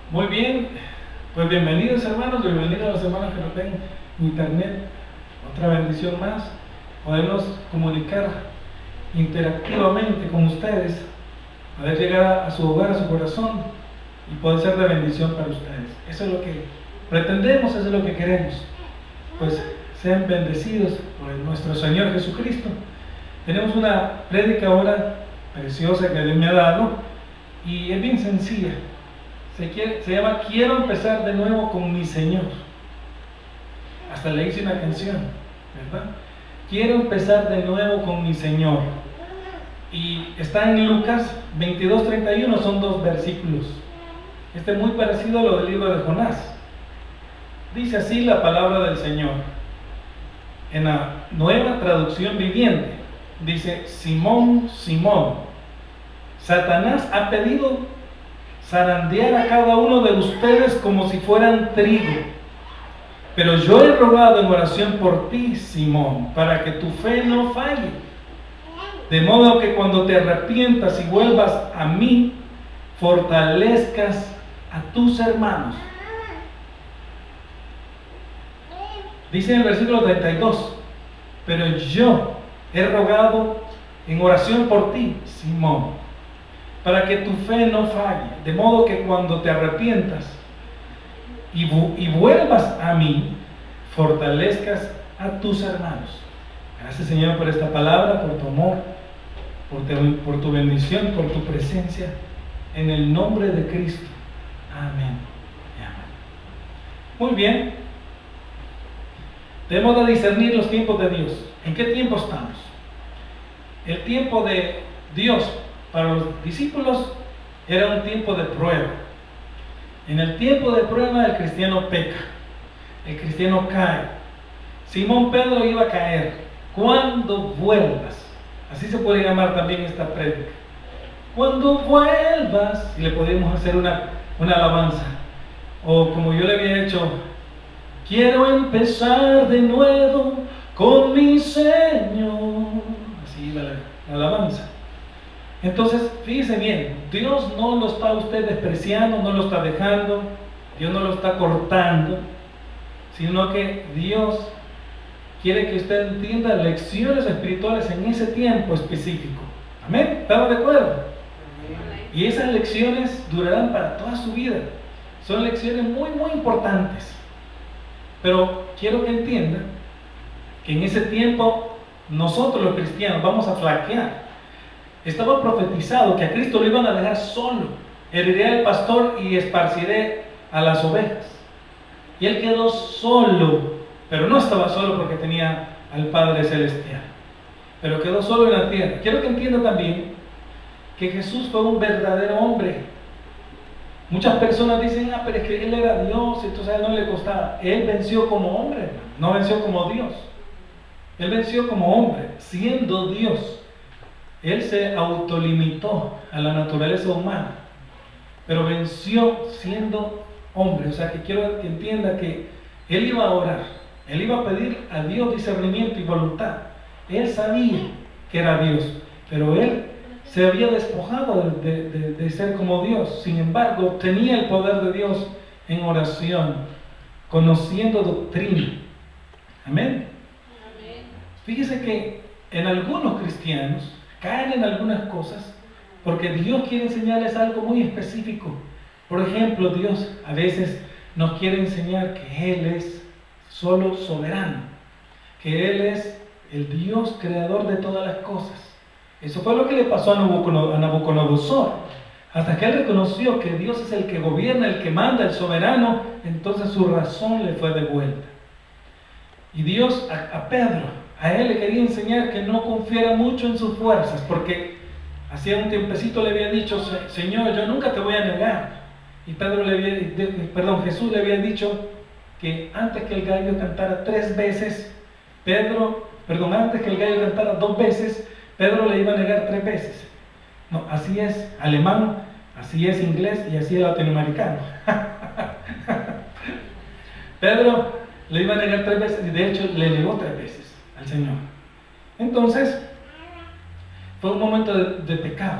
Muy bien, pues bienvenidos hermanos, bienvenidos a los hermanos que nos ven en internet. Otra bendición más, podernos comunicar interactivamente con ustedes, poder llegar a su hogar, a su corazón y poder ser de bendición para ustedes. Eso es lo que pretendemos, eso es lo que queremos. Pues sean bendecidos por nuestro Señor Jesucristo. Tenemos una prédica ahora preciosa que Dios me ha dado y es bien sencilla. Se llama Quiero empezar de nuevo con mi Señor. Hasta le hice una canción, ¿verdad? Quiero empezar de nuevo con mi Señor. Y está en Lucas 22:31, son 2 versículos. Este es muy parecido a lo del libro de Jonás. Dice así la palabra del Señor. En la Nueva Traducción Viviente, dice: Simón, Simón, Satanás ha pedido zarandear a cada uno de ustedes como si fueran trigo. Pero yo he rogado en oración por ti, Simón, para que tu fe no falle. De modo que cuando te arrepientas y vuelvas a mí, fortalezcas a tus hermanos. Dice en el versículo 32, pero yo he rogado en oración por ti, Simón, para que tu fe no falle, de modo que cuando te arrepientas y vuelvas a mí, fortalezcas a tus hermanos. Gracias, Señor, por esta palabra, por tu amor, por tu bendición, por tu presencia, en el nombre de Cristo. Amén y amén. Muy bien, debemos de discernir los tiempos de Dios. ¿En qué tiempo estamos? El tiempo de Dios para los discípulos era un tiempo de prueba. En el tiempo de prueba el cristiano peca, el cristiano cae. Simón Pedro iba a caer. Cuando vuelvas, así se puede llamar también esta prédica. Cuando vuelvas, y le podemos hacer una alabanza, o como yo le había hecho, quiero empezar de nuevo con mi Señor. Así iba la alabanza. Entonces, fíjese bien, Dios no lo está usted despreciando, no lo está dejando, Dios no lo está cortando, sino que Dios quiere que usted entienda lecciones espirituales en ese tiempo específico. ¿Amén? ¿Estamos de acuerdo? Y esas lecciones durarán para toda su vida. Son lecciones muy, muy importantes. Pero quiero que entienda que en ese tiempo nosotros los cristianos vamos a flaquear. Estaba profetizado que a Cristo lo iban a dejar solo. Heriré al pastor y esparciré a las ovejas. Y él quedó solo, pero no estaba solo porque tenía al Padre Celestial, pero quedó solo en la tierra. Quiero que entienda también que Jesús fue un verdadero hombre. Muchas personas dicen, pero es que él era Dios, entonces a él no le costaba. Él venció como hombre, no venció como Dios. Él venció como hombre, siendo Dios. Él se autolimitó a la naturaleza humana, pero venció siendo hombre. O sea que quiero que entienda que él iba a orar, él iba a pedir a Dios discernimiento y voluntad. Él sabía que era Dios, pero él se había despojado de ser como Dios. Sin embargo, tenía el poder de Dios en oración, conociendo doctrina. Amén. Fíjese que en algunos cristianos caen en algunas cosas porque Dios quiere enseñarles algo muy específico. Por ejemplo, Dios a veces nos quiere enseñar que Él es solo soberano, que Él es el Dios creador de todas las cosas. Eso fue lo que le pasó a Nabucodonosor. Hasta que él reconoció que Dios es el que gobierna, el que manda, el soberano, entonces su razón le fue devuelta. Y Dios a Pedro, a él le quería enseñar que no confiara mucho en sus fuerzas, porque hacía un tiempecito le había dicho, Señor, yo nunca te voy a negar. Y Jesús le había dicho que antes que el gallo cantara 3 veces, antes que el gallo cantara 2 veces, Pedro le iba a negar 3 veces. No, así es alemán, así es inglés y así es latinoamericano. Pedro le iba a negar 3 veces y de hecho le negó 3 veces al Señor. Entonces, fue un momento de pecado.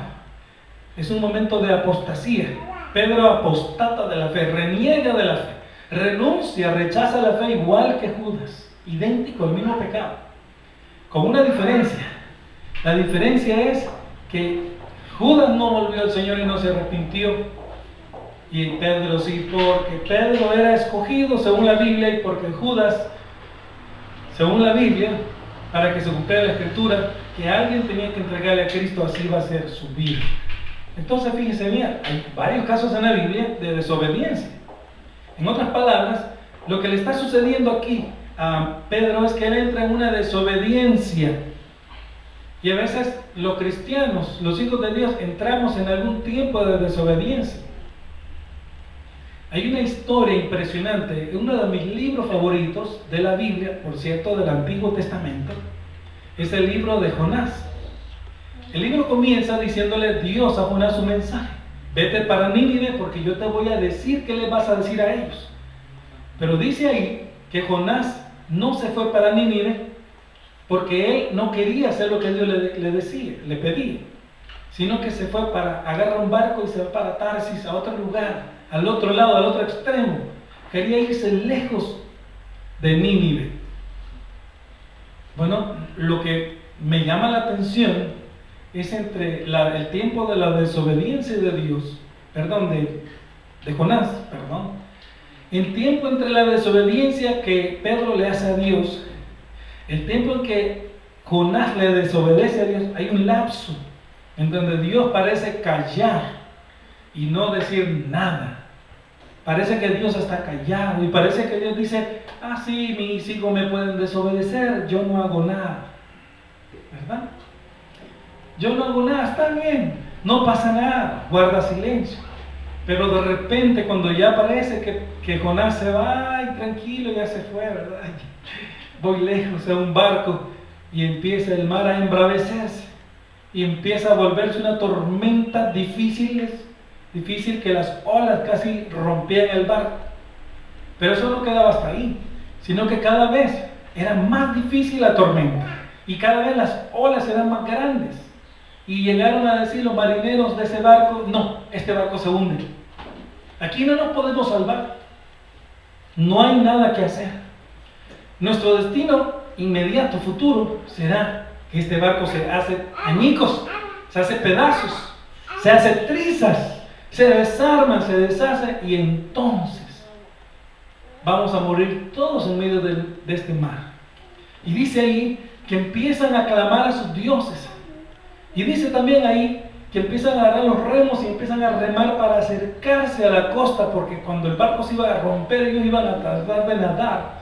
Es un momento de apostasía. Pedro apostata de la fe, reniega de la fe, renuncia, rechaza la fe igual que Judas, idéntico, el mismo pecado, con una diferencia. La diferencia es que Judas no volvió al Señor y no se arrepintió, y Pedro sí, porque Pedro era escogido según la Biblia y porque Judas, según la Biblia, para que se cumpliera la Escritura, que alguien tenía que entregarle a Cristo, así va a ser su vida. Entonces fíjense bien, hay varios casos en la Biblia de desobediencia. En otras palabras, lo que le está sucediendo aquí a Pedro es que él entra en una desobediencia. Y a veces los cristianos, los hijos de Dios, entramos en algún tiempo de desobediencia. Hay una historia impresionante, uno de mis libros favoritos de la Biblia, por cierto, del Antiguo Testamento, es el libro de Jonás. El libro comienza diciéndole Dios a Jonás un mensaje: vete para Nínive porque yo te voy a decir qué le vas a decir a ellos. Pero dice ahí que Jonás no se fue para Nínive porque él no quería hacer lo que Dios le decía, le pedía, sino que se fue para agarrar un barco y se va para Tarsis, a otro lugar, al otro lado, al otro extremo. Quería irse lejos de Nínive. Bueno, lo que me llama la atención es entre el tiempo de la desobediencia de Dios, de Jonás, el tiempo entre la desobediencia que Pedro le hace a Dios, el tiempo en que Jonás le desobedece a Dios, hay un lapso en donde Dios parece callar y no decir nada. Parece que Dios está callado y parece que Dios dice: ah, sí, mis hijos me pueden desobedecer, yo no hago nada, ¿verdad? Yo no hago nada, está bien, no pasa nada, guarda silencio. Pero de repente, cuando ya parece que Jonás se va, ay, tranquilo, ya se fue, ¿verdad? Voy lejos a un barco y empieza el mar a embravecerse y empieza a volverse una tormenta difícil que las olas casi rompían el barco. Pero eso no quedaba hasta ahí, sino que cada vez era más difícil la tormenta y cada vez las olas eran más grandes. Y llegaron a decir los marineros de ese barco: no, este barco se hunde. Aquí no nos podemos salvar. No hay nada que hacer. Nuestro destino inmediato, futuro, será que este barco se hace añicos, se hace pedazos, se hace trizas, se desarma, se deshace y entonces vamos a morir todos en medio de este mar. Y dice ahí que empiezan a clamar a sus dioses. Y dice también ahí que empiezan a agarrar los remos y empiezan a remar para acercarse a la costa, porque cuando el barco se iba a romper, ellos iban a tratar de nadar.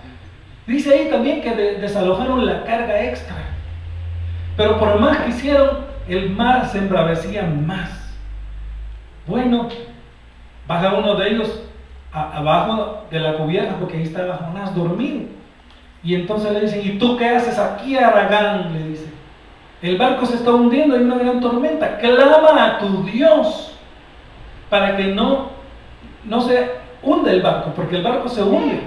Dice ahí también que desalojaron la carga extra. Pero por más que hicieron, el mar se embravecía más. Bueno, baja uno de ellos abajo de la cubierta, porque ahí estaba Jonás dormido. Y entonces le dicen: ¿y tú qué haces aquí, Aragán? Le dice: el barco se está hundiendo, hay una gran tormenta, clama a tu Dios para que no se hunde el barco, porque el barco se hunde.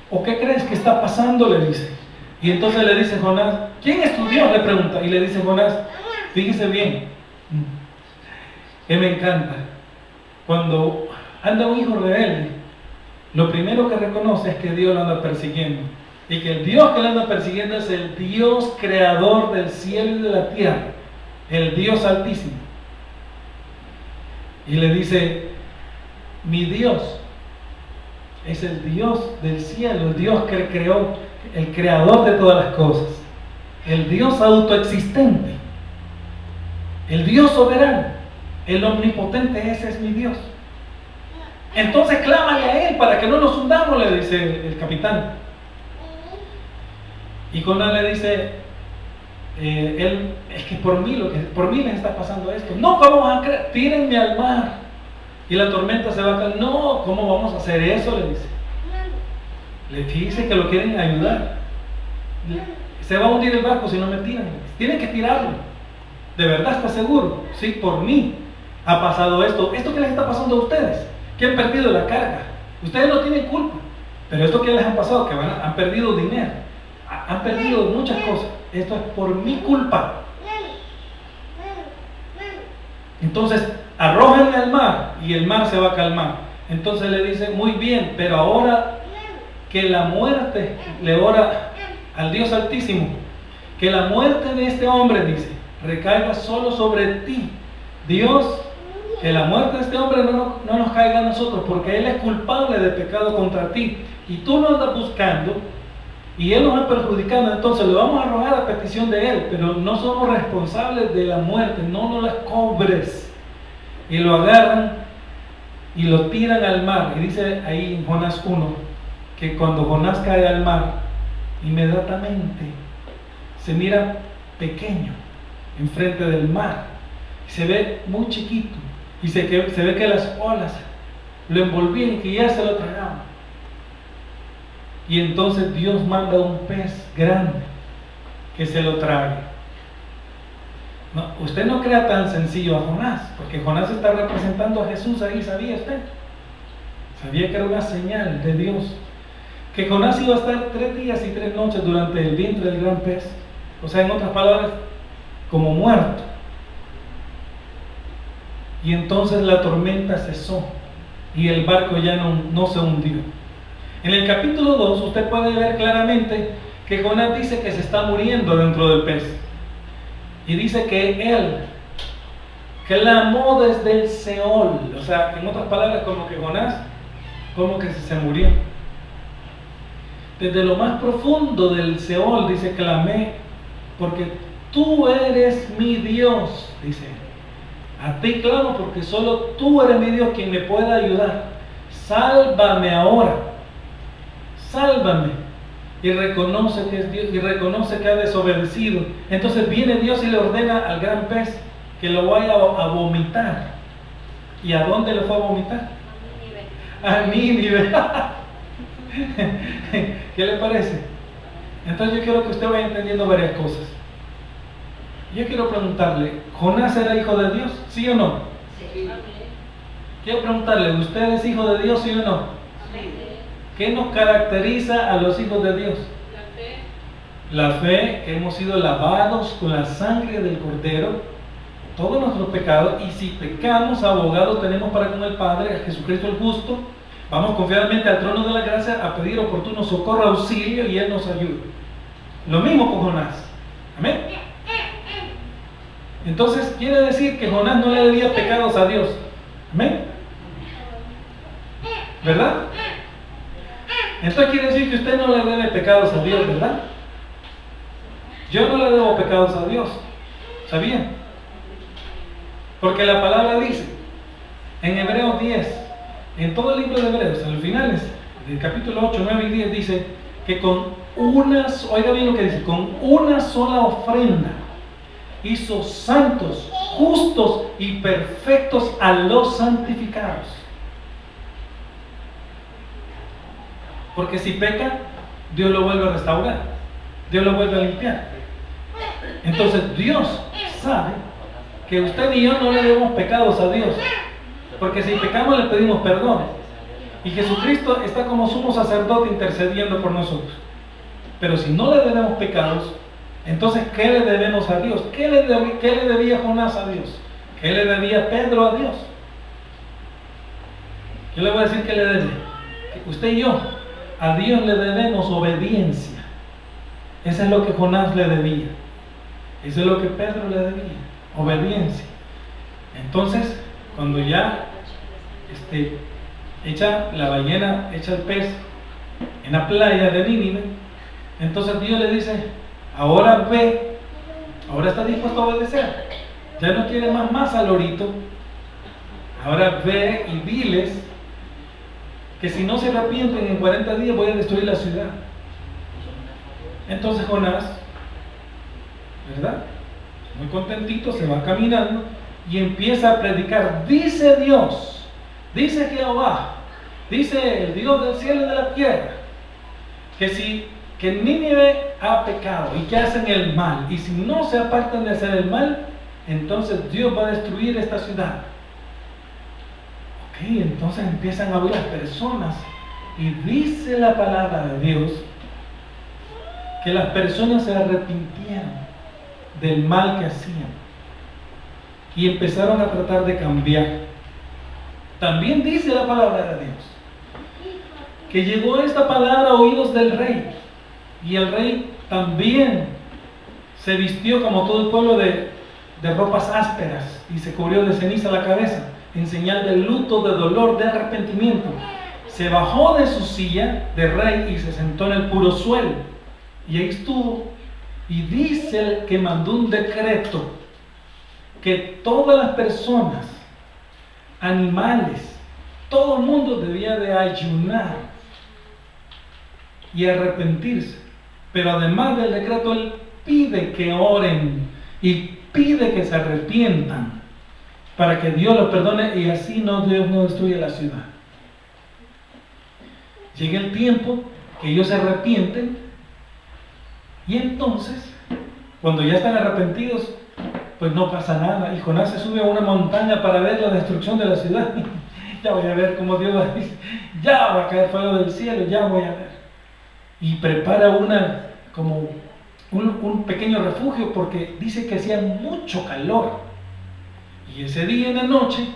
¿O qué crees que está pasando? Le dice. Y entonces le dice Jonás: ¿quién es tu Dios? Le pregunta. Y le dice Jonás: fíjese bien, que me encanta, cuando anda un hijo rebelde, lo primero que reconoce es que Dios lo anda persiguiendo. Y que el Dios que le anda persiguiendo es el Dios creador del cielo y de la tierra, el Dios altísimo. Y le dice: mi Dios es el Dios del cielo, el Dios que creó, el creador de todas las cosas, el Dios autoexistente, el Dios soberano, el omnipotente. Ese es mi Dios. Entonces clámale a Él para que no nos hundamos, le dice el capitán. Y Jonás le dice: es que por mí les está pasando esto. No, ¿cómo van a creer? Tírenme al mar y la tormenta se va a caer. No, ¿cómo vamos a hacer eso? Le dice. Le dice que lo quieren ayudar. Se va a hundir el barco si no me tiran. Tienen que tirarlo. ¿De verdad está seguro? Sí, por mí ha pasado esto. ¿Esto qué les está pasando a ustedes? Que han perdido la carga. Ustedes no tienen culpa. Pero esto que les ha pasado, que han perdido dinero, han perdido muchas cosas. Esto es por mi culpa. Entonces arrójenme al mar y el mar se va a calmar. Entonces le dice, muy bien, pero ahora que la muerte, le ora al Dios Altísimo, que la muerte de este hombre, dice, recaiga solo sobre ti. Dios, que la muerte de este hombre no nos caiga a nosotros, porque él es culpable de pecado contra ti, y tú lo andas buscando, y él nos ha perjudicado. Entonces lo vamos a arrojar a petición de él, pero no somos responsables de la muerte, no nos la cobres. Y lo agarran y lo tiran al mar. Y dice ahí en Jonás 1 que cuando Jonás cae al mar, inmediatamente se mira pequeño enfrente del mar, se ve muy chiquito, y se ve que las olas lo envolvían y que ya se lo tragaban. Y entonces Dios manda un pez grande que se lo trague. No, usted no crea tan sencillo a Jonás, porque Jonás está representando a Jesús ahí, ¿sabía usted? Sabía que era una señal de Dios, que Jonás iba a estar 3 días y 3 noches durante el vientre del gran pez, o sea, en otras palabras, como muerto. Y entonces la tormenta cesó y el barco ya no se hundió. En el capítulo 2 usted puede ver claramente que Jonás dice que se está muriendo dentro del pez, y dice que él clamó desde el Seol, o sea, en otras palabras, como que Jonás como que se murió. Desde lo más profundo del Seol, dice, clamé, porque tú eres mi Dios, dice. A ti clamo porque solo tú eres mi Dios quien me pueda ayudar. Sálvame ahora, sálvame. Y reconoce que es Dios, y reconoce que ha desobedecido. Entonces viene Dios y le ordena al gran pez que lo vaya a vomitar. ¿Y a dónde lo fue a vomitar? A Nínive. ¿Qué le parece? Entonces yo quiero que usted vaya entendiendo varias cosas. Yo quiero preguntarle, ¿Jonás era hijo de Dios? ¿Sí o no? Sí. Quiero preguntarle, ¿usted es hijo de Dios, sí o no? Sí. ¿Qué nos caracteriza a los hijos de Dios? La fe, que hemos sido lavados con la sangre del Cordero, todos nuestros pecados, y si pecamos, abogado tenemos para con el Padre, a Jesucristo el justo. Vamos confiadamente al trono de la gracia a pedir oportuno socorro, auxilio, y Él nos ayuda. Lo mismo con Jonás. Amén. Entonces quiere decir que Jonás no le debía pecados a Dios. Amén. ¿Verdad? Entonces quiere decir que usted no le debe pecados a Dios, ¿verdad? Yo no le debo pecados a Dios. ¿Sabían? Porque la palabra dice en Hebreos 10, en todo el libro de Hebreos, en los finales del capítulo 8, 9 y 10, dice que oiga bien lo que dice, con una sola ofrenda hizo santos, justos y perfectos a los santificados. Porque si peca, Dios lo vuelve a restaurar, Dios lo vuelve a limpiar. Entonces Dios sabe que usted y yo no le debemos pecados a Dios, porque si pecamos le pedimos perdón, y Jesucristo está como sumo sacerdote intercediendo por nosotros. Pero si no le debemos pecados, entonces ¿qué le debemos a Dios? ¿Qué le debía Jonás a Dios? ¿Qué le debía Pedro a Dios? Yo le voy a decir que le debe. Que usted y yo a Dios le debemos obediencia. Eso es lo que Jonás le debía. Eso es lo que Pedro le debía, obediencia. Entonces, cuando ya echa la ballena, echa el pez en la playa de Nínive, entonces Dios le dice, ahora ve, ahora está dispuesto a obedecer, ya no quiere más al lorito, ahora ve y diles que si no se arrepienten en 40 días voy a destruir la ciudad. Entonces Jonás, ¿verdad?, muy contentito, se va caminando y empieza a predicar. Dice Dios, dice Jehová, dice el Dios del cielo y de la tierra, que Nínive ha pecado y que hacen el mal, y si no se apartan de hacer el mal, entonces Dios va a destruir esta ciudad. Ok, entonces empiezan a hablar las personas, y dice la palabra de Dios que las personas se arrepintieron del mal que hacían. y empezaron a tratar de cambiar. También dice la palabra de Dios que llegó esta palabra a oídos del rey, y el rey también se vistió como todo el pueblo de ropas ásperas y se cubrió de ceniza la cabeza en señal de luto, de dolor, de arrepentimiento. Se bajó de su silla de rey y se sentó en el puro suelo, y ahí estuvo. Y dice que mandó un decreto que todas las personas, animales, todo el mundo debía de ayunar y arrepentirse. Pero además del decreto, él pide que oren y pide que se arrepientan para que Dios los perdone, y así Dios no destruye la ciudad. Llega el tiempo que ellos se arrepienten, y entonces, cuando ya están arrepentidos, pues no pasa nada. Y Jonás se sube a una montaña para ver la destrucción de la ciudad. Ya voy a ver cómo Dios va a decir, ya va a caer fuego del cielo, ya voy a ver. Y prepara como un pequeño refugio, porque dice que hacía mucho calor. Y ese día en la noche,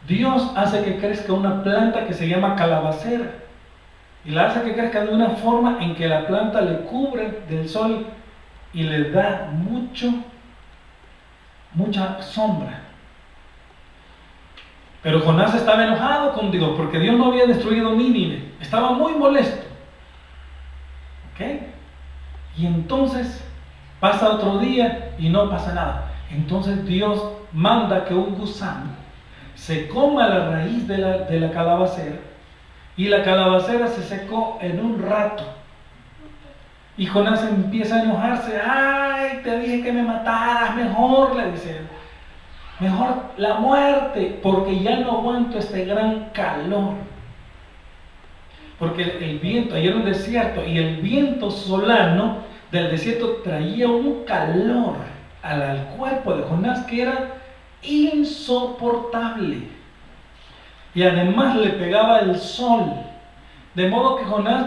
Dios hace que crezca una planta que se llama calabacera. Y la hace que crezca de una forma en que la planta le cubre del sol y le da mucha sombra. Pero Jonás estaba enojado con Dios porque Dios no había destruido Nínive. Estaba muy molesto. ¿Ok? Y entonces pasa otro día y no pasa nada. Entonces Dios manda que un gusano se coma la raíz de la calabacera, y la calabacera se secó en un rato. Y Jonás empieza a enojarse. ¡Ay, te dije que me mataras! Mejor, le dice, mejor la muerte, porque ya no aguanto este gran calor. Porque el viento, ahí era un desierto, y el viento solano del desierto traía un calor al cuerpo de Jonás que era insoportable. Y además le pegaba el sol, de modo que Jonás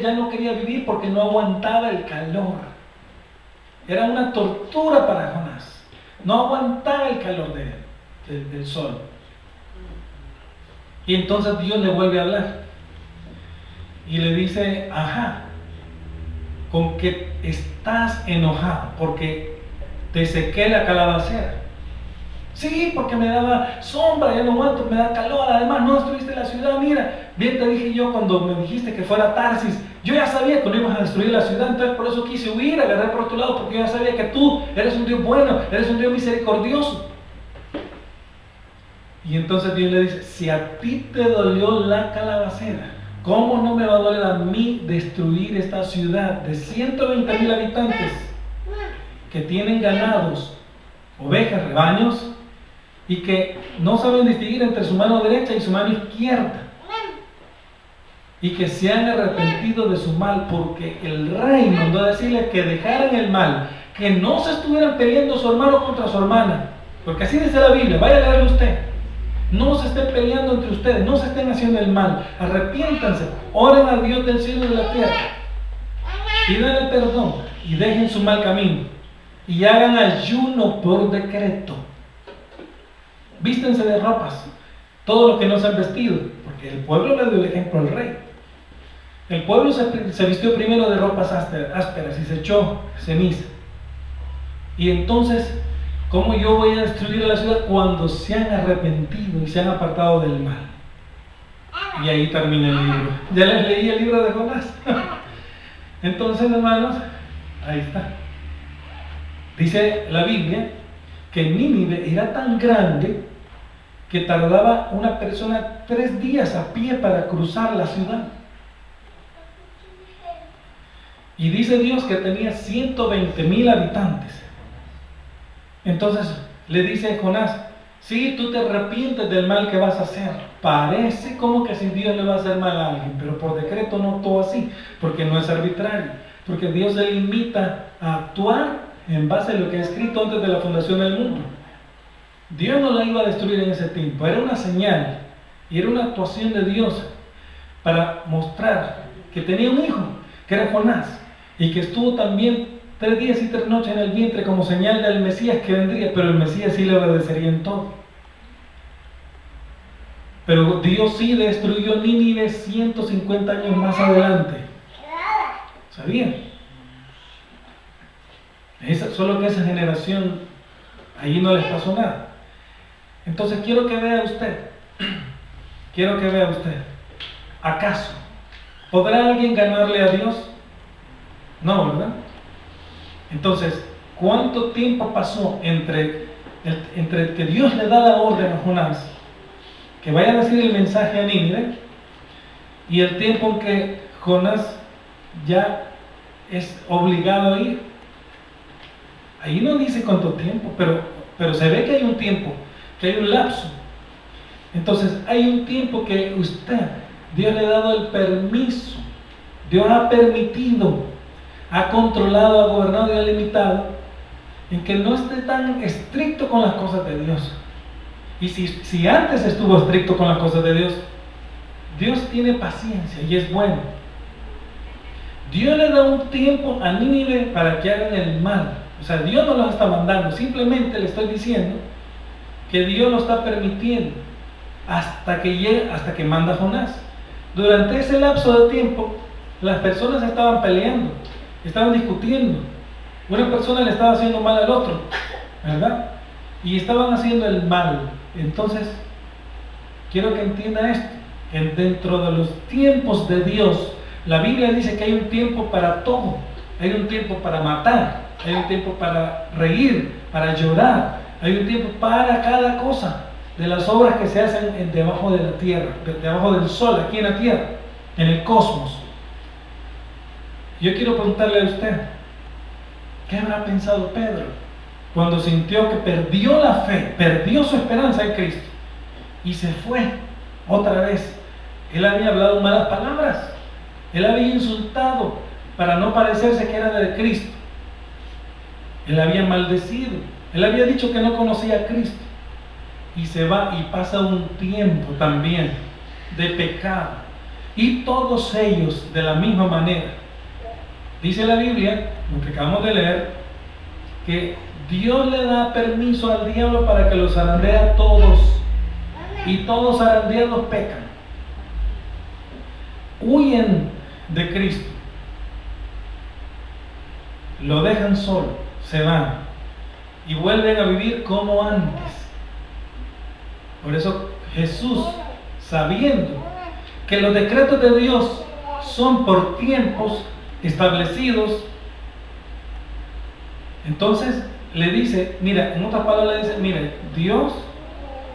ya no quería vivir porque no aguantaba el calor. Era una tortura para Jonás, no aguantaba el calor del sol. Y entonces Dios le vuelve a hablar y le dice, ajá, con que estás enojado porque te sequé la calabacera. Sí, porque me daba sombra, ya no aguanto, me da calor, además no destruiste la ciudad. Mira, bien te dije yo cuando me dijiste que fuera Tarsis, yo ya sabía que no ibas a destruir la ciudad, entonces por eso quise huir, agarré por otro lado, porque yo ya sabía que tú eres un Dios bueno, eres un Dios misericordioso. Y entonces Dios le dice, si a ti te dolió la calabacera, ¿cómo no me va a doler a mí destruir esta ciudad de 120,000 habitantes que tienen ganados, ovejas, rebaños, y que no saben distinguir entre su mano derecha y su mano izquierda, y que se han arrepentido de su mal? Porque el rey mandó a decirles que dejaran el mal, que no se estuvieran peleando su hermano contra su hermana, porque así dice la Biblia, vaya a leerlo usted. No se estén peleando entre ustedes, no se estén haciendo el mal, arrepiéntanse, oren al Dios del cielo y de la tierra, pídanle perdón y dejen su mal camino, y hagan ayuno por decreto. Vístense de ropas, todos los que no se han vestido, porque el pueblo le dio el ejemplo al rey. El pueblo se vistió primero de ropas ásperas y se echó ceniza. Y entonces, ¿cómo yo voy a destruir la ciudad cuando se han arrepentido y se han apartado del mal? Y ahí termina el libro. Ya les leí el libro de Jonás. Entonces, hermanos, ahí está. Dice la Biblia que Nínive era tan grande que tardaba una persona 3 días a pie para cruzar la ciudad. Y dice Dios que tenía 120,000 habitantes. Entonces le dice a Jonás, sí, tú te arrepientes del mal que vas a hacer. Parece como que si Dios le va a hacer mal a alguien, pero por decreto no todo así, porque no es arbitrario, porque Dios se limita a actuar en base a lo que ha escrito antes de la fundación del mundo. Dios no la iba a destruir en ese tiempo, era una señal y era una actuación de Dios para mostrar que tenía un hijo, que era Jonás, y que estuvo también 3 días y 3 noches en el vientre como señal del Mesías que vendría, pero el Mesías sí le obedecería en todo. Pero Dios sí destruyó Nínive 150 años más adelante. ¿Sabían? Solo que esa generación, ahí no les pasó nada. Entonces quiero que vea usted, ¿acaso podrá alguien ganarle a Dios? No, ¿verdad? Entonces, ¿cuánto tiempo pasó entre que Dios le da la orden a Jonás que vaya a decir el mensaje a Nínive y el tiempo en que Jonás ya es obligado a ir? Ahí no dice cuánto tiempo, pero se ve que hay un tiempo, que hay un lapso. Entonces hay un tiempo que Dios le ha dado el permiso, Dios ha permitido, ha controlado, ha gobernado y ha limitado, en que no esté tan estricto con las cosas de Dios. Y si antes estuvo estricto con las cosas de Dios, Dios tiene paciencia y es bueno. Dios le da un tiempo a Nínive para que hagan el mal. O sea, Dios no los está mandando, simplemente le estoy diciendo que Dios lo está permitiendo hasta que manda a Jonás. Durante ese lapso de tiempo, las personas estaban peleando, estaban discutiendo. Una persona le estaba haciendo mal al otro, ¿verdad? Y estaban haciendo el mal. Entonces, quiero que entienda esto, que dentro de los tiempos de Dios, la Biblia dice que hay un tiempo para todo. Hay un tiempo para matar, hay un tiempo para reír, para llorar, hay un tiempo para cada cosa de las obras que se hacen debajo de la tierra, debajo del sol, aquí en la tierra, en el cosmos. Yo quiero preguntarle a usted, ¿qué habrá pensado Pedro cuando sintió que perdió la fe, perdió su esperanza en Cristo y se fue otra vez? Él había hablado malas palabras, él había insultado para no parecerse que era de Cristo, él había maldecido, él había dicho que no conocía a Cristo, y se va y pasa un tiempo también de pecado, y todos ellos de la misma manera. Dice la Biblia, lo que acabamos de leer, que Dios le da permiso al diablo para que los zarandee a todos, y todos zarandeados pecan, huyen de Cristo, lo dejan solo, se van y vuelven a vivir como antes. Por eso Jesús, sabiendo que los decretos de Dios son por tiempos establecidos, entonces le dice, mira, en otras palabras le dice, mire, Dios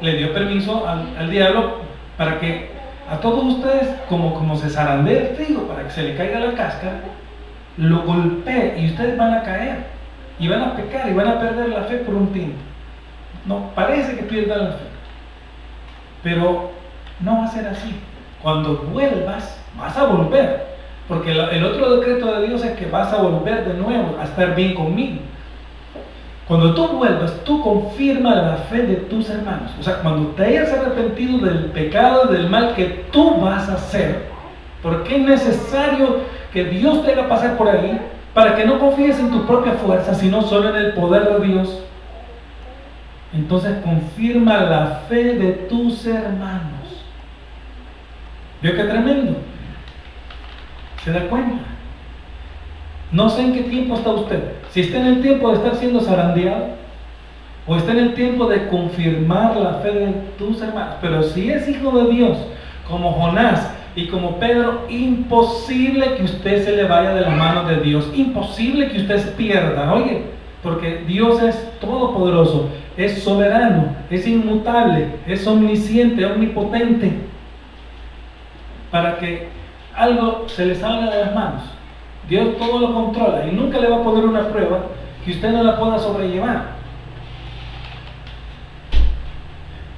le dio permiso al diablo para que a todos ustedes, como se zarandea el trigo para que se le caiga la cáscara, lo golpee y ustedes van a caer y van a pecar y van a perder la fe por un tiempo. No, parece que pierdan la fe, pero no va a ser así. Cuando vuelvas, vas a volver, porque el otro decreto de Dios es que vas a volver de nuevo a estar bien conmigo. Cuando tú vuelvas, tú confirmas la fe de tus hermanos. O sea, cuando te hayas arrepentido del pecado, del mal que tú vas a hacer, porque es necesario que Dios te haga pasar por ahí, para que no confíes en tu propia fuerza, sino solo en el poder de Dios. Entonces confirma la fe de tus hermanos. ¿Vio qué tremendo? ¿Se da cuenta? No sé en qué tiempo está usted. Si está en el tiempo de estar siendo zarandeado, o está en el tiempo de confirmar la fe de tus hermanos. Pero si es hijo de Dios, como Jonás y como Pedro, imposible que usted se le vaya de las manos de Dios. Imposible que usted se pierda. Oye, porque Dios es todopoderoso, es soberano, es inmutable, es omnisciente, omnipotente, para que algo se le salga de las manos. Dios todo lo controla y nunca le va a poner una prueba que usted no la pueda sobrellevar.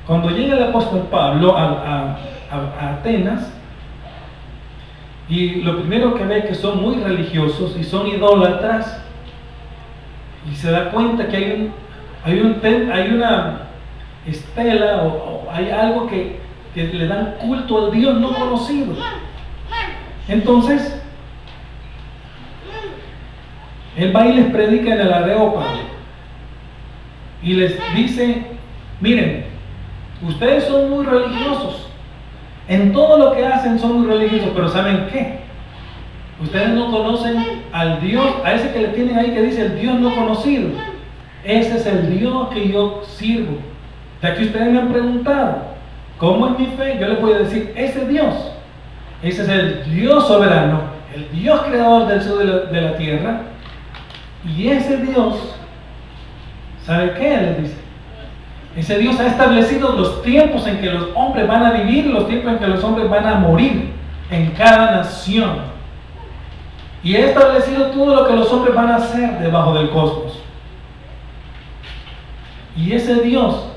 Cuando llega el apóstol Pablo a Atenas, y lo primero que ve es que son muy religiosos y son idólatras, y se da cuenta que hay una estela o hay algo que le dan culto al Dios no conocido. Entonces Él va y les predica en el Areópago y les dice, miren, ustedes son muy religiosos, en todo lo que hacen son muy religiosos, pero ¿saben qué? Ustedes no conocen al Dios, a ese que le tienen ahí que dice el Dios no conocido. Ese es el Dios que yo sirvo. Ya que ustedes me han preguntado, ¿cómo es mi fe? Yo les voy a decir, ese Dios, ese es el Dios soberano, el Dios creador del cielo de la tierra. Y ese Dios, ¿sabe qué? Les dice, ese Dios ha establecido los tiempos en que los hombres van a vivir, los tiempos en que los hombres van a morir en cada nación. Y ha establecido todo lo que los hombres van a hacer debajo del cosmos. Y ese Dios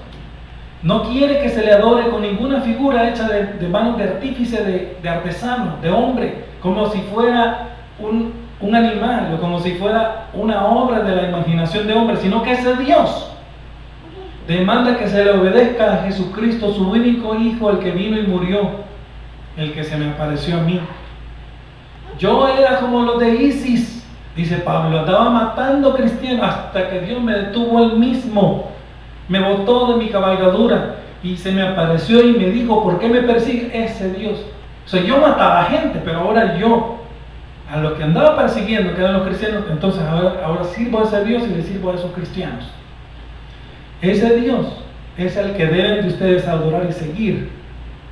no quiere que se le adore con ninguna figura hecha de manos de artífice, de artesano, de hombre, como si fuera un animal o como si fuera una obra de la imaginación de hombre, sino que ese Dios demanda que se le obedezca a Jesucristo, su único Hijo, el que vino y murió, el que se me apareció a mí. Yo era como los de ISIS, dice Pablo, andaba matando cristianos hasta que Dios me detuvo él mismo, me botó de mi cabalgadura y se me apareció y me dijo, ¿por qué me persigue ese Dios? O sea, yo mataba gente, pero ahora yo, a los que andaba persiguiendo, que eran los cristianos, entonces ahora sirvo a ese Dios y le sirvo a esos cristianos. Ese Dios es el que deben de ustedes adorar y seguir.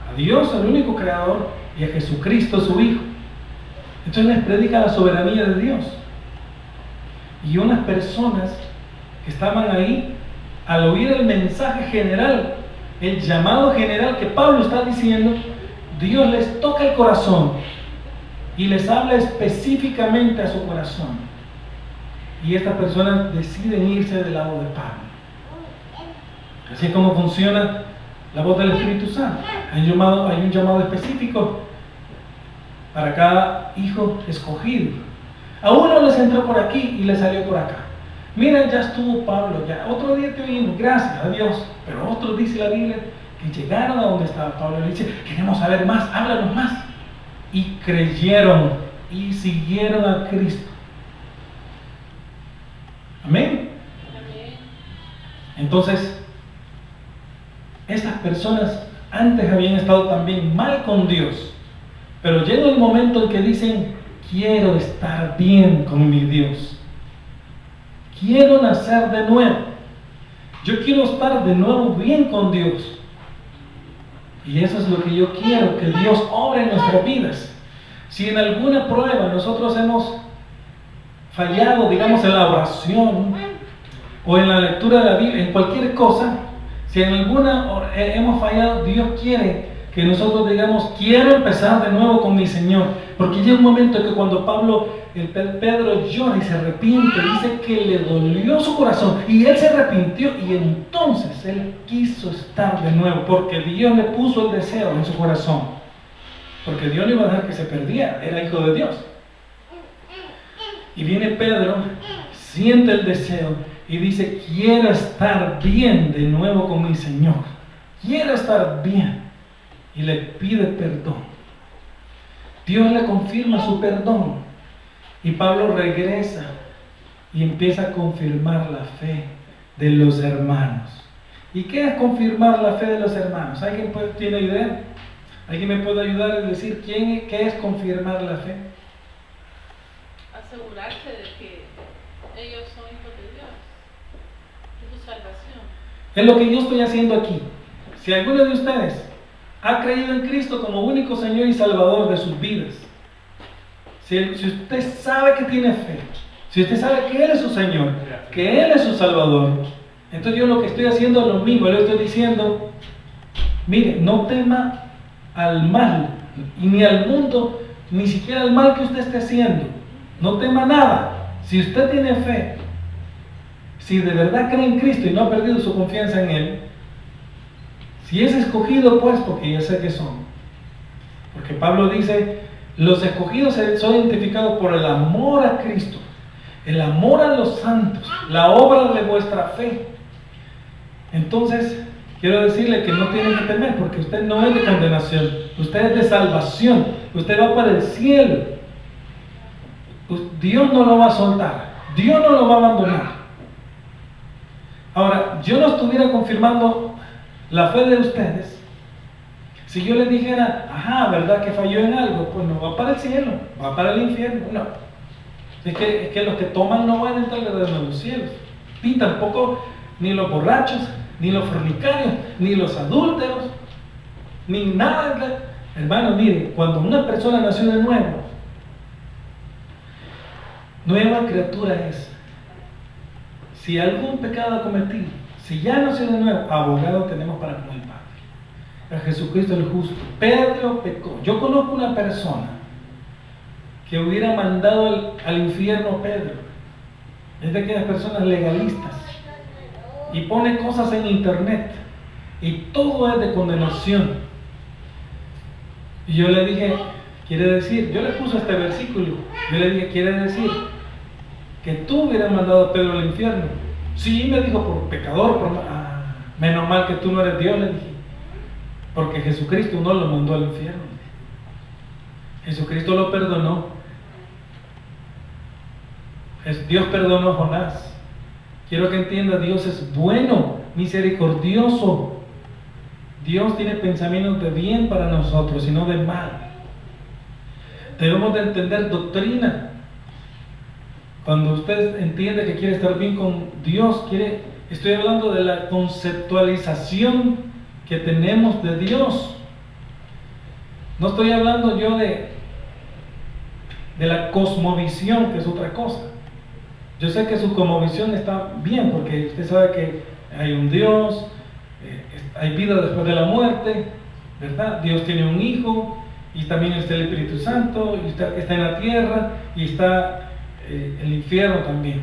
A Dios, el único creador, y a Jesucristo, su Hijo. Entonces les predica la soberanía de Dios. Y unas personas que estaban ahí, al oír el mensaje general, el llamado general que Pablo está diciendo, Dios les toca el corazón y les habla específicamente a su corazón. Y estas personas deciden irse del lado de Pablo. Así es como funciona la voz del Espíritu Santo. Hay un llamado específico para cada hijo escogido. A uno les entró por aquí y le salió por acá. Mira, ya estuvo Pablo, ya otro día te oímos, gracias a Dios. Pero otros, dice la Biblia, que llegaron a donde estaba Pablo y le dice, queremos saber más, háblanos más. Y creyeron y siguieron a Cristo. Amén. Entonces, estas personas antes habían estado también mal con Dios, pero llega el momento en que dicen, quiero estar bien con mi Dios. Quiero nacer de nuevo. Yo quiero estar de nuevo bien con Dios. Y eso es lo que yo quiero, que Dios obre en nuestras vidas. Si en alguna prueba nosotros hemos fallado, digamos, en la oración o en la lectura de la Biblia, en cualquier cosa, si en alguna hemos fallado, Dios quiere que nosotros digamos, quiero empezar de nuevo con mi Señor. Porque llega un momento en que cuando Pedro llora y se arrepiente, dice que le dolió su corazón y él se arrepintió y entonces él quiso estar de nuevo porque Dios le puso el deseo en su corazón. Porque Dios no iba a dejar que se perdiera, era hijo de Dios. Y viene Pedro, siente el deseo y dice, quiero estar bien de nuevo con mi Señor. Quiero estar bien. Y le pide perdón. Dios le confirma su perdón. Y Pablo regresa y empieza a confirmar la fe de los hermanos. ¿Y qué es confirmar la fe de los hermanos? ¿Alguien tiene idea? ¿Alguien me puede ayudar a decir qué es confirmar la fe? Asegurarse de que ellos son hijos de Dios, de su salvación. Es lo que yo estoy haciendo aquí. Si alguno de ustedes ha creído en Cristo como único Señor y Salvador de sus vidas, si usted sabe que tiene fe, si usted sabe que Él es su Señor, que Él es su Salvador, entonces yo lo que estoy haciendo es lo mismo. Le estoy diciendo, mire, no tema al mal, y ni al mundo, ni siquiera al mal que usted esté haciendo. No tema nada. Si usted tiene fe, si de verdad cree en Cristo y no ha perdido su confianza en Él, si es escogido, pues, porque yo sé que son. Porque Pablo dice, los escogidos son identificados por el amor a Cristo, el amor a los santos, la obra de vuestra fe. Entonces, quiero decirle que no tiene que temer, porque usted no es de condenación, usted es de salvación, usted va para el cielo. Dios no lo va a soltar, Dios no lo va a abandonar. Ahora, yo no estuviera confirmando la fe de ustedes si yo les dijera, ajá, ¿verdad que falló en algo? Pues no va para el cielo, va para el infierno. No. Es que los que toman no van a entrar en los cielos. Ni tampoco ni los borrachos, ni los fornicarios, ni los adúlteros, ni nada. Hermano, mire, cuando una persona nació de nuevo, nueva criatura es. Si algún pecado ha cometido, si ya nació de nuevo, abogado tenemos para con el Padre. A Jesucristo el justo. Pedro pecó. Yo conozco una persona que hubiera mandado al infierno a Pedro. Es de aquellas personas legalistas. Y pone cosas en internet. Y todo es de condenación. Y yo le dije, quiere decir, yo le puse este versículo. Yo le dije, quiere decir que tú hubieras mandado a Pedro al infierno. Sí, me dijo, por pecador, menos mal que tú no eres Dios, le dije. Porque Jesucristo no lo mandó al infierno. Jesucristo lo perdonó. Dios perdonó a Jonás. Quiero que entienda, Dios es bueno, misericordioso. Dios tiene pensamientos de bien para nosotros y no de mal. Debemos de entender doctrina. Cuando usted entiende que quiere estar bien con Dios, estoy hablando de la conceptualización que tenemos de Dios. No estoy hablando yo de la cosmovisión, que es otra cosa. Yo sé que su cosmovisión está bien, porque usted sabe que hay un Dios, hay vida después de la muerte, ¿verdad? Dios tiene un hijo, y también está el Espíritu Santo, y está en la tierra, y está el infierno también.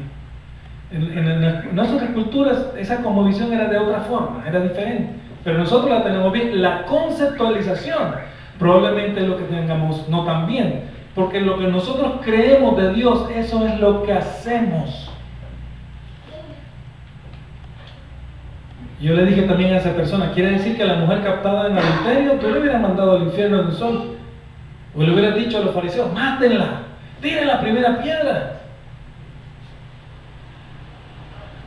En nuestras culturas esa cosmovisión era de otra forma, era diferente, pero nosotros la tenemos bien. La conceptualización probablemente es lo que tengamos no tan bien, porque lo que nosotros creemos de Dios, eso es lo que hacemos. Yo le dije también a esa persona, quiere decir que a la mujer captada en adulterio tú le hubieras mandado al infierno en el sol, o le hubieras dicho a los fariseos, mátenla, tiren la primera piedra.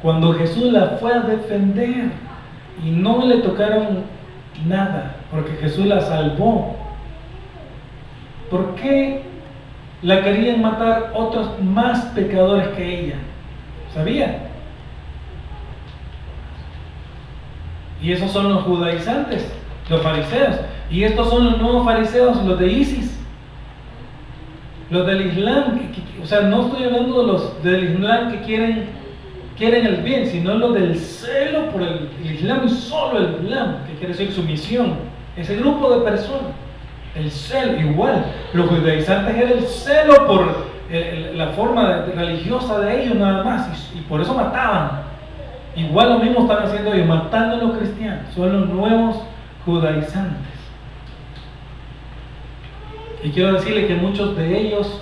Cuando Jesús la fue a defender y no le tocaron nada, porque Jesús la salvó, ¿por qué la querían matar otros más pecadores que ella? ¿Sabía? Y esos son los judaizantes, los fariseos. Y estos son los nuevos fariseos, los de ISIS, los del Islam. O sea, no estoy hablando de los del Islam que quieren el bien, sino los del celo por el Islam y solo el Islam, que quiere decir sumisión. Ese grupo de personas, el celo, igual. Los judaizantes era el celo por la forma religiosa de ellos nada más, y por eso mataban. Igual lo mismo están haciendo ellos, matando a los cristianos. Son los nuevos judaizantes. Y quiero decirle que muchos de ellos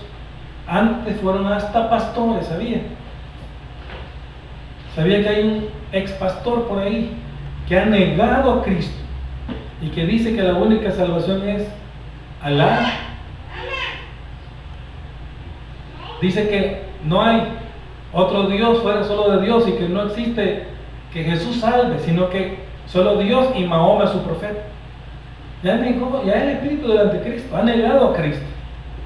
antes fueron hasta pastores, ¿sabía? ¿Sabía que hay un ex pastor por ahí que ha negado a Cristo y que dice que la única salvación es Alá? Dice que no hay otro Dios fuera solo de Dios y que no existe que Jesús salve, sino que solo Dios y Mahoma su profeta. Ya el espíritu del anticristo ha negado a Cristo.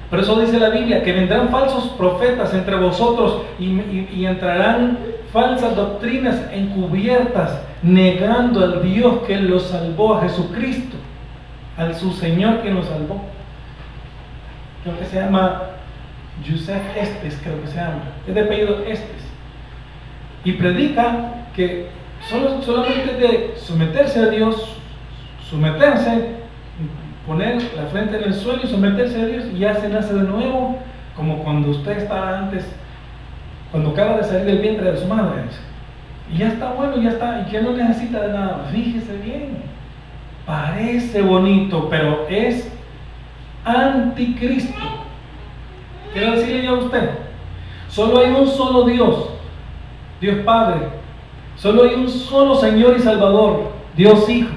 Por eso dice la Biblia que vendrán falsos profetas entre vosotros y entrarán falsas doctrinas encubiertas, negando al Dios que los salvó, a Jesucristo, al su Señor que nos salvó. Creo que se llama Yusef Estes, creo que se llama, es de apellido Estes, y predica que solamente de someterse a Dios, poner la frente en el suelo y someterse a Dios, y ya se nace de nuevo, como cuando usted estaba antes, cuando acaba de salir del vientre de su madre, y ya está bueno, ya está, y que no necesita de nada. Fíjese bien, parece bonito, pero es anticristo. Quiero decirle yo a usted, solo hay un solo Dios, Dios Padre, solo hay un solo Señor y Salvador, Dios Hijo,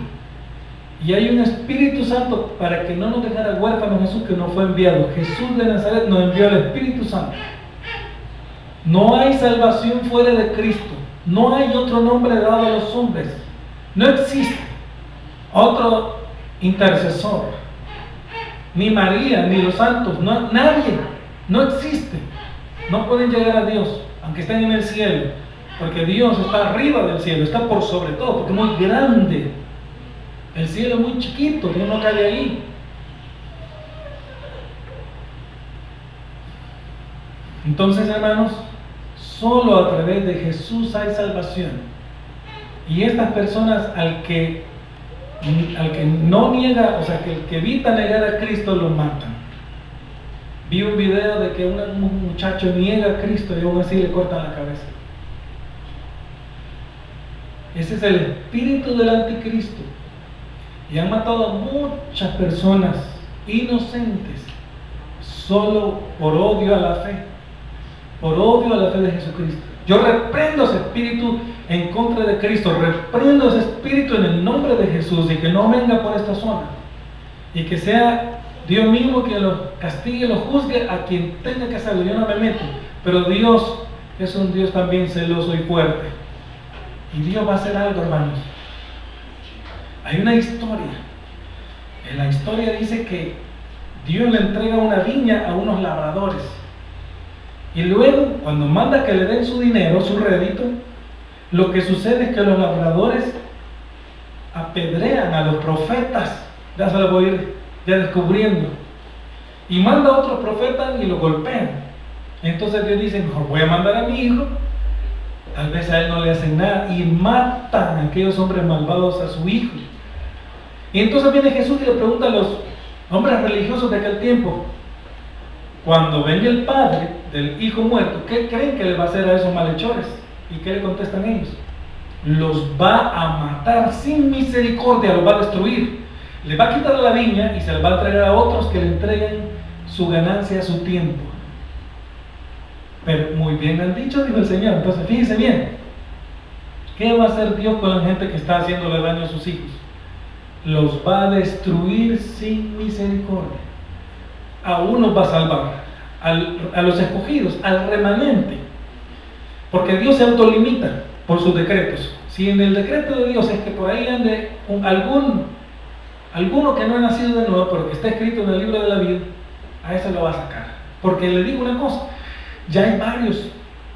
y hay un Espíritu Santo para que no nos dejara huérfanos Jesús, que nos fue enviado. Jesús de Nazaret nos envió el Espíritu Santo. No hay salvación fuera de Cristo. No hay otro nombre dado a los hombres. No existe otro intercesor. Ni María, ni los santos, no, nadie. No existe. No pueden llegar a Dios, aunque estén en el cielo. Porque Dios está arriba del cielo, está por sobre todo, porque es muy grande. El cielo es muy chiquito, Dios no cabe ahí. Entonces, hermanos, solo a través de Jesús hay salvación. Y estas personas, al que no niega, o sea, que el que evita negar a Cristo, lo matan. Vi un video de que un muchacho niega a Cristo y aún así le cortan la cabeza. Ese es el espíritu del anticristo. Y han matado a muchas personas inocentes solo por odio a la fe. Por odio a la fe de Jesucristo. Yo reprendo ese espíritu en contra de Cristo. Reprendo ese espíritu en el nombre de Jesús y que no venga por esta zona. Y que sea Dios mismo quien lo castigue, lo juzgue a quien tenga que hacerlo. Yo no me meto. Pero Dios es un Dios también celoso y fuerte. Y Dios va a hacer algo, hermanos. Hay una historia. En la historia dice que Dios le entrega una viña a unos labradores. Y luego, cuando manda que le den su dinero, su rédito, lo que sucede es que los labradores apedrean a los profetas. Ya se lo voy a ir ya descubriendo. Y manda a otros profetas y lo golpean. Entonces Dios dice, mejor voy a mandar a mi hijo. Tal vez a él no le hacen nada. Y matan a aquellos hombres malvados a su hijo. Y entonces viene Jesús y le pregunta a los hombres religiosos de aquel tiempo, cuando venga el padre del hijo muerto, ¿qué creen que le va a hacer a esos malhechores? ¿Y qué le contestan ellos? Los va a matar sin misericordia, los va a destruir. Le va a quitar la viña y se les va a entregar a otros que le entreguen su ganancia, su tiempo. Pero muy bien han dicho, dijo el Señor. Entonces fíjense bien, ¿qué va a hacer Dios con la gente que está haciéndole daño a sus hijos? Los va a destruir sin misericordia. A unos va a salvar, a los escogidos, al remanente. Porque Dios se autolimita por sus decretos. Si en el decreto de Dios es que por ahí ande alguno que no ha nacido de nuevo, pero que está escrito en el libro de la vida, a ese lo va a sacar. Porque le digo una cosa, ya hay varios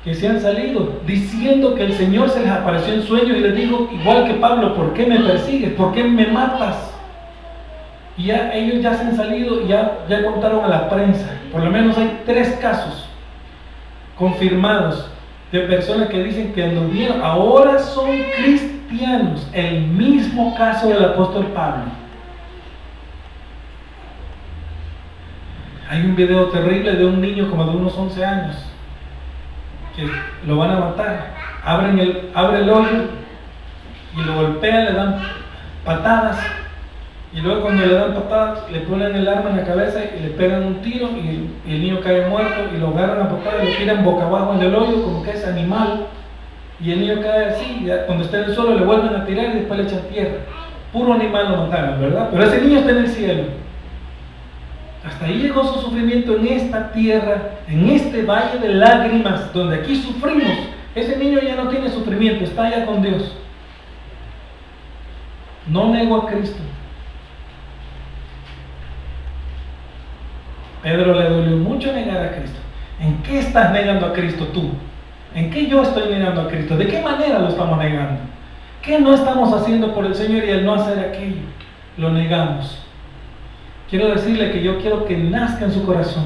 que se han salido diciendo que el Señor se les apareció en sueños y les dijo, igual que Pablo, ¿por qué me persigues? ¿Por qué me matas? Y ya ellos ya se han salido y ya contaron a la prensa. Por lo menos hay 3 casos confirmados de personas que dicen que lo vieron. Ahora son cristianos. El mismo caso del apóstol Pablo. Hay un video terrible de un niño como de unos 11 años que lo van a matar. Abre el hoyo y lo golpean, le dan patadas. Y luego cuando le dan patadas, le ponen el arma en la cabeza y le pegan un tiro y el niño cae muerto y lo agarran a patadas y lo tiran boca abajo en el hoyo como que es animal. Y el niño cae así, y cuando está en el suelo le vuelven a tirar y después le echan tierra. Puro animal lo mataron, ¿verdad? Pero ese niño está en el cielo. Hasta ahí llegó su sufrimiento en esta tierra, en este valle de lágrimas, donde aquí sufrimos. Ese niño ya no tiene sufrimiento, está allá con Dios. No negó a Cristo. Pedro le dolió mucho negar a Cristo. ¿En qué estás negando a Cristo tú? ¿En qué yo estoy negando a Cristo? ¿De qué manera lo estamos negando? ¿Qué no estamos haciendo por el Señor y al no hacer aquello? Lo negamos. Quiero decirle que yo quiero que nazca en su corazón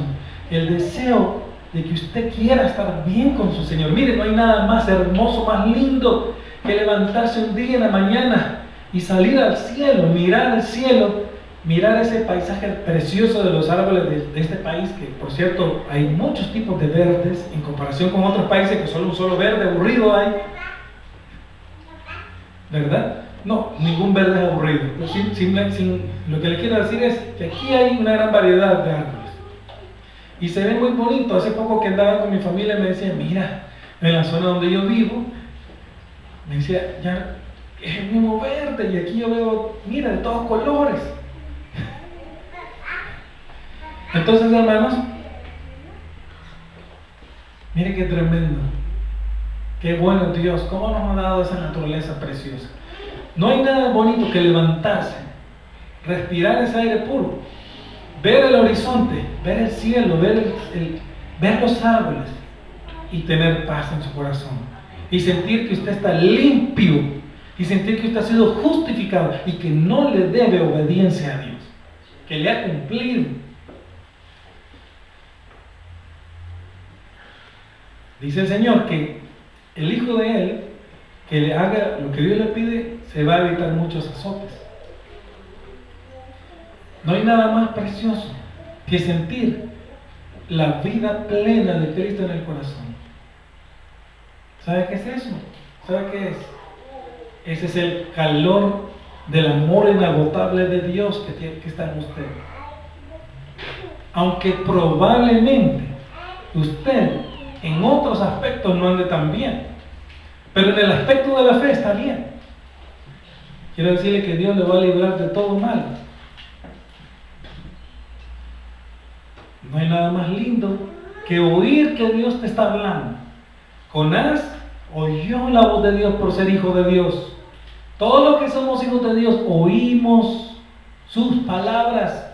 el deseo de que usted quiera estar bien con su Señor. Mire, no hay nada más hermoso, más lindo que levantarse un día en la mañana y salir al cielo, mirar al cielo, mirar ese paisaje precioso de los árboles de este país, que por cierto hay muchos tipos de verdes en comparación con otros países que solo un solo verde aburrido hay, ¿verdad? No, ningún verde es aburrido. Lo que le quiero decir es que aquí hay una gran variedad de árboles y se ve muy bonito. Hace poco que andaba con mi familia me decía, mira, en la zona donde yo vivo, me decía, ya es el mismo verde y aquí yo veo, mira, de todos colores. Entonces, hermanos, Mire qué tremendo. Qué bueno Dios, cómo nos ha dado esa naturaleza preciosa. No hay nada bonito que levantarse, respirar ese aire puro, ver el horizonte, ver el cielo, ver los árboles y tener paz en su corazón. Y sentir que usted está limpio y sentir que usted ha sido justificado y que no le debe obediencia a Dios, que le ha cumplido. Dice el Señor que el Hijo de Él, que le haga lo que Dios le pide, se va a evitar muchos azotes. No hay nada más precioso que sentir la vida plena de Cristo en el corazón. ¿Sabe qué es eso? ¿Sabe qué es? Ese es el calor del amor inagotable de Dios que está en usted. Aunque probablemente usted en otros aspectos no ande tan bien, pero en el aspecto de la fe está bien. Quiero decirle que Dios le va a librar de todo mal. No hay nada más lindo que oír que Dios te está hablando. Jonás oyó la voz de Dios por ser hijo de Dios. Todos los que somos hijos de Dios oímos sus palabras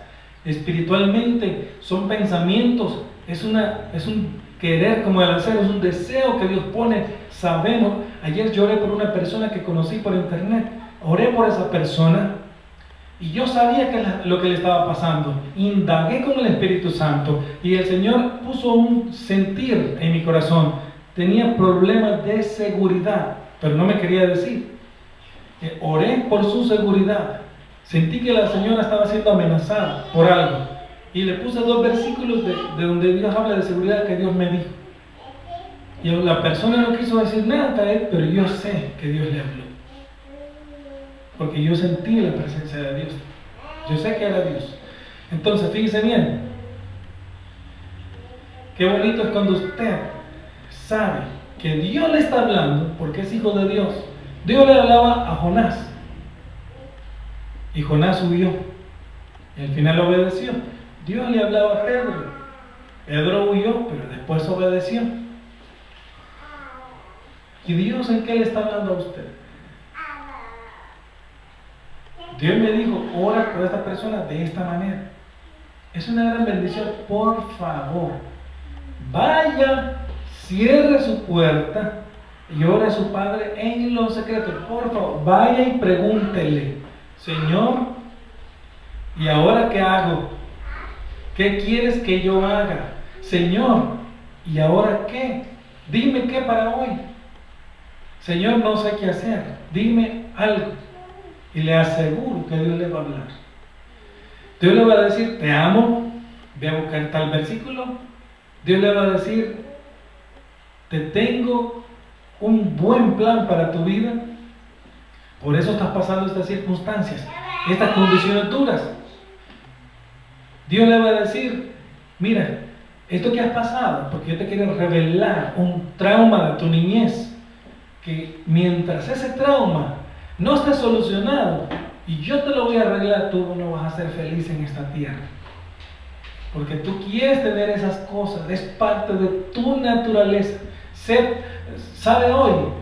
espiritualmente. Son pensamientos, es un querer como el hacer, es un deseo que Dios pone. Sabemos, ayer yo oré por una persona que conocí por internet. Oré por esa persona y yo sabía lo que le estaba pasando. Indagué con el Espíritu Santo y el Señor puso un sentir en mi corazón. Tenía problemas de seguridad, pero no me quería decir. Oré por su seguridad. Sentí que la señora estaba siendo amenazada por algo y le puse 2 versículos de donde Dios habla de seguridad que Dios me dijo. Y la persona no quiso decir nada a él, pero yo sé que Dios le habló, porque yo sentí la presencia de Dios. Yo sé que era Dios. Entonces, fíjese bien. Qué bonito es cuando usted sabe que Dios le está hablando, porque es hijo de Dios. Dios le hablaba a Jonás y Jonás huyó y al final obedeció. Dios le hablaba a Pedro. Pedro huyó, pero después obedeció. ¿Y Dios en qué le está hablando a usted? Dios me dijo, ora por esta persona de esta manera. Es una gran bendición. Por favor, vaya, cierre su puerta y ore a su Padre en lo secreto. Por favor, vaya y pregúntele, Señor, ¿y ahora qué hago? ¿Qué quieres que yo haga? Señor, ¿y ahora qué? Dime qué para hoy. Señor, no sé qué hacer. Dime algo. Y le aseguro que Dios le va a hablar. Dios le va a decir, te amo, voy a buscar tal versículo. Dios le va a decir, te tengo un buen plan para tu vida. Por eso estás pasando estas circunstancias, estas condiciones duras. Dios le va a decir, mira, esto que has pasado, porque yo te quiero revelar un trauma de tu niñez, que mientras ese trauma no esté solucionado y yo te lo voy a arreglar, tú no vas a ser feliz en esta tierra. Porque tú quieres tener esas cosas, es parte de tu naturaleza. Sabe hoy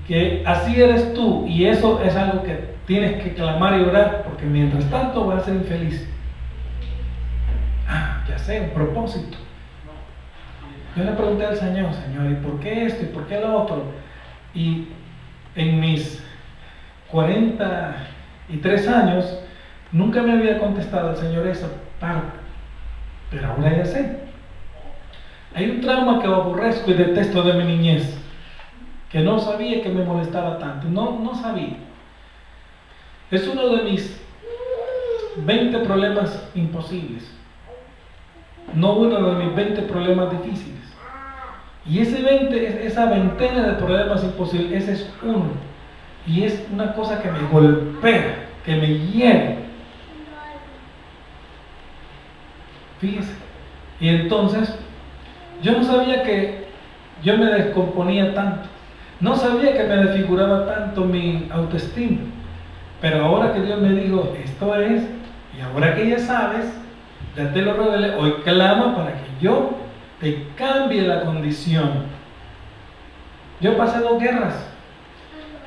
que así eres tú, y eso es algo que tienes que clamar y orar, porque mientras tanto vas a ser infeliz. Ya sé, un propósito. Yo le pregunté al Señor, ¿y por qué esto y por qué lo otro? Y en mis 43 años nunca me había contestado el Señor esa parte, pero ahora ya sé. Hay un trauma que aborrezco y detesto de mi niñez, que no sabía que me molestaba tanto, no sabía. Es uno de mis 20 problemas imposibles, no uno de mis 20 problemas difíciles. Y esa veintena de problemas imposibles, ese es uno. Y es una cosa que me golpea, que me hiere. Fíjese. Y entonces, yo no sabía que yo me descomponía tanto. No sabía que me desfiguraba tanto mi autoestima. Pero ahora que Dios me dijo, esto es, y ahora que ya sabes, ya te lo revelé, hoy clama para que yo te cambie la condición. Yo pasé 2 guerras,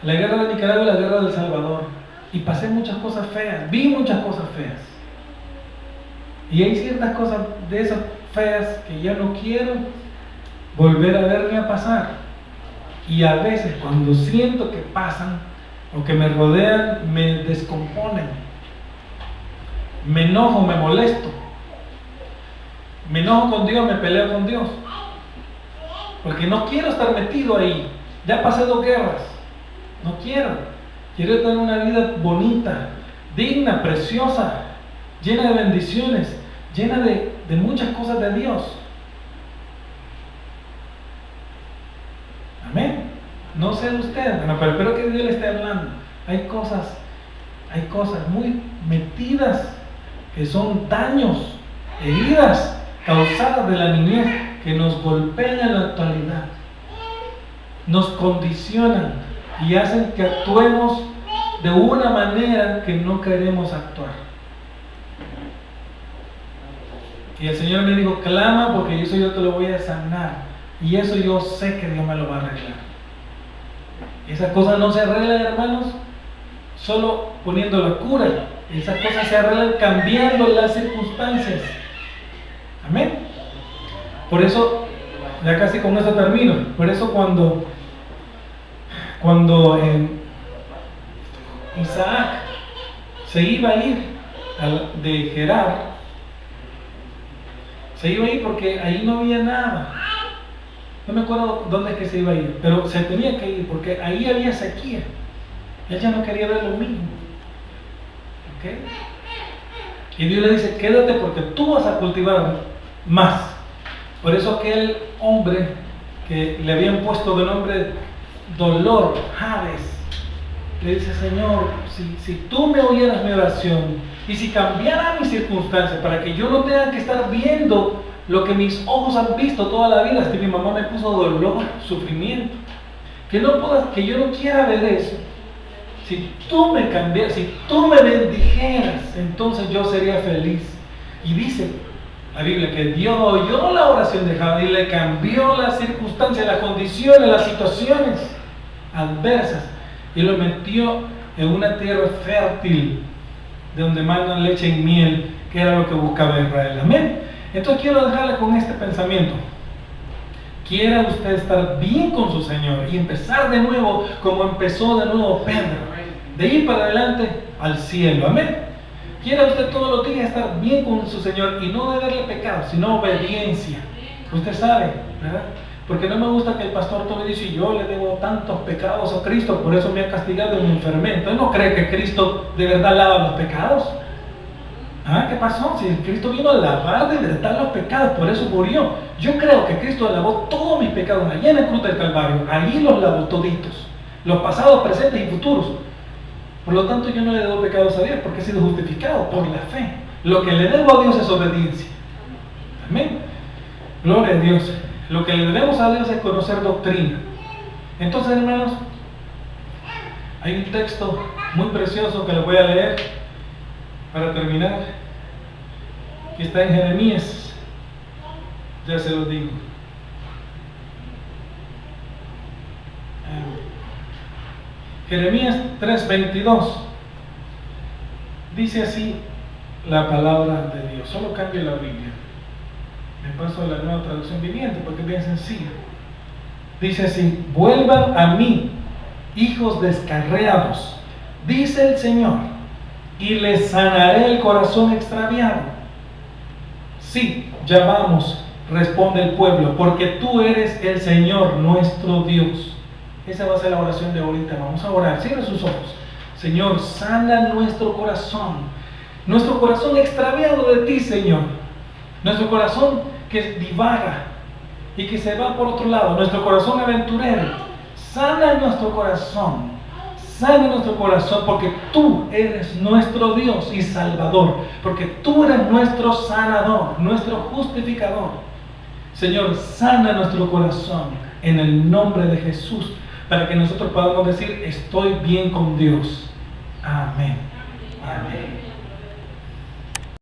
la guerra de Nicaragua y la guerra del Salvador, y pasé muchas cosas feas, vi muchas cosas feas. Y hay ciertas cosas de esas feas que ya no quiero volver a verme a pasar. Y a veces cuando siento que pasan o que me rodean, me descomponen. Me enojo, me molesto. Me enojo con Dios, me peleo con Dios. Porque no quiero estar metido ahí. Ya pasé 2 guerras. No quiero. Quiero tener una vida bonita, digna, preciosa, llena de bendiciones, llena de muchas cosas de Dios. Amén. No sé usted, pero espero que Dios le esté hablando. Hay cosas muy metidas que son daños, heridas causadas de la niñez que nos golpean en la actualidad, nos condicionan y hacen que actuemos de una manera que no queremos actuar. Y el Señor me dijo, clama porque eso yo te lo voy a sanar. Y eso yo sé que Dios me lo va a arreglar. Esas cosas no se arreglan, hermanos, solo poniendo la cura. Esas cosas se arreglan cambiando las circunstancias. Amén. Por eso, ya casi con esto termino. Por eso cuando Isaac se iba a ir de Gerar, se iba a ir porque ahí no había nada. No me acuerdo dónde es que se iba a ir, pero se tenía que ir porque ahí había sequía. Él ya no quería ver lo mismo. ¿Okay? Y Dios le dice, quédate porque tú vas a cultivar más. Por eso aquel hombre que le habían puesto de nombre Dolor, Jabes, le dice, Señor, si tú me oyeras mi oración y si cambiara mis circunstancias para que yo no tenga que estar viendo lo que mis ojos han visto toda la vida, hasta mi mamá me puso dolor, sufrimiento, que yo no quiera ver eso. Si tú me cambiaras, si tú me bendijeras, entonces yo sería feliz. Y dice la Biblia que Dios oyó la oración de Jabes y le cambió las circunstancias, las condiciones, las situaciones adversas y lo metió en una tierra fértil de donde mandan leche y miel, que era lo que buscaba Israel. Amén. Entonces quiero dejarle con este pensamiento. Quiera usted estar bien con su Señor y empezar de nuevo como empezó de nuevo Pedro, de ir para adelante al cielo. Amén. Quiera usted todos los días estar bien con su Señor y no deberle pecado, sino obediencia. Usted sabe, ¿verdad? Porque no me gusta que el pastor todo dice, yo le debo tantos pecados a Cristo, por eso me ha castigado y me enfermé. Entonces no cree que Cristo de verdad lava los pecados. ¿Qué pasó? Si Cristo vino a lavar de verdad los pecados, por eso murió. Yo creo que Cristo lavó todos mis pecados allá en la cruz del Calvario. Allí los lavó toditos, los pasados, presentes y futuros. Por lo tanto, yo no le debo pecados a Dios porque he sido justificado por la fe. Lo que le debo a Dios es obediencia. Amén. Gloria a Dios. Lo que le debemos a Dios es conocer doctrina. Entonces, hermanos, hay un texto muy precioso que les voy a leer para terminar, que está en Jeremías. Ya se lo digo. Jeremías 3:22. Dice así la palabra de Dios. Solo cambio la Biblia. Me paso a la Nueva Traducción Viviente porque es bien sencilla. Dice así: vuelvan a mí, hijos descarriados, dice el Señor, y les sanaré el corazón extraviado. Sí, ya vamos, responde el pueblo, porque tú eres el Señor nuestro Dios. Esa va a ser la oración de ahorita. Vamos a orar. Cierre sus ojos. Señor, sana nuestro corazón extraviado de ti, Señor. Nuestro corazón que divaga y que se va por otro lado. Nuestro corazón aventurero. Sana nuestro corazón. Sana nuestro corazón, porque tú eres nuestro Dios y Salvador. Porque tú eres nuestro sanador, nuestro justificador. Señor, sana nuestro corazón en el nombre de Jesús, para que nosotros podamos decir: estoy bien con Dios. Amén. Amén.